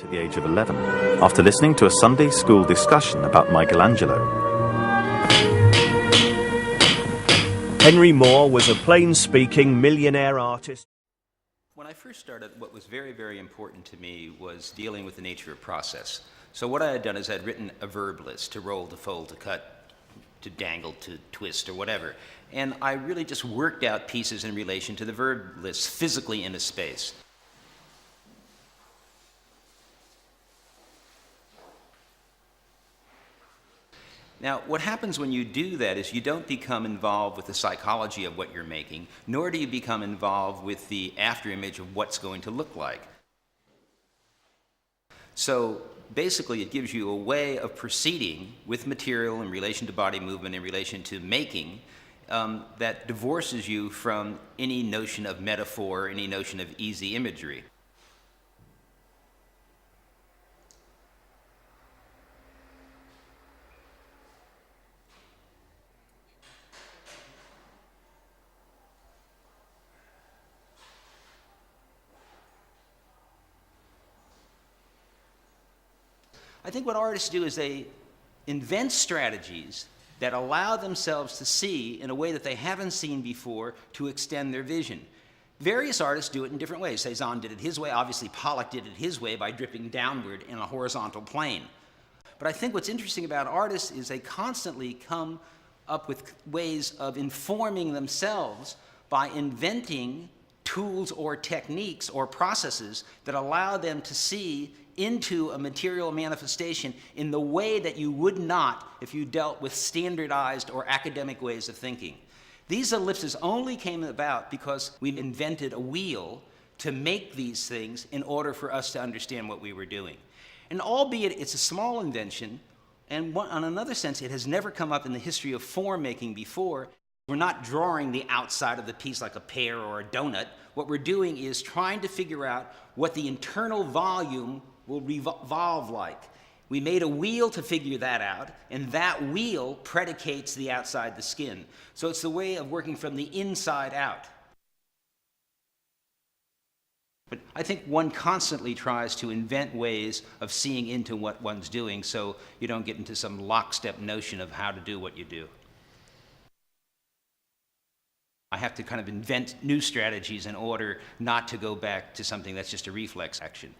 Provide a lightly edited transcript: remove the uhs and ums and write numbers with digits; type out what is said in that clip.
At the age of 11, after listening to a Sunday school discussion about Michelangelo. Henry Moore was a plain-speaking millionaire artist. When I first started, what was very, very important to me was dealing with the nature of process. So what I had done is I'd written a verb list: to roll, to fold, to cut, to dangle, to twist, or whatever. And I really just worked out pieces in relation to the verb list physically in a space. Now, what happens when you do that is you don't become involved with the psychology of what you're making, nor do you become involved with the afterimage of what's going to look like. So basically, it gives you a way of proceeding with material in relation to body movement, in relation to making, that divorces you from any notion of metaphor, any notion of easy imagery. I think what artists do is they invent strategies that allow themselves to see in a way that they haven't seen before to extend their vision. Various artists do it in different ways. Cezanne did it his way. Obviously, Pollock did it his way by dripping downward in a horizontal plane. But I think what's interesting about artists is they constantly come up with ways of informing themselves by inventing tools or techniques or processes that allow them to see into a material manifestation in the way that you would not if you dealt with standardized or academic ways of thinking. These ellipses only came about because we invented a wheel to make these things in order for us to understand what we were doing. And albeit it's a small invention, and on another sense, it has never come up in the history of form making before. We're not drawing the outside of the piece like a pear or a donut. What we're doing is trying to figure out what the internal volume will revolve like. We made a wheel to figure that out, and that wheel predicates the outside the skin. So it's the way of working from the inside out. But I think one constantly tries to invent ways of seeing into what one's doing so you don't get into some lockstep notion of how to do what you do. I have to kind of invent new strategies in order not to go back to something that's just a reflex action.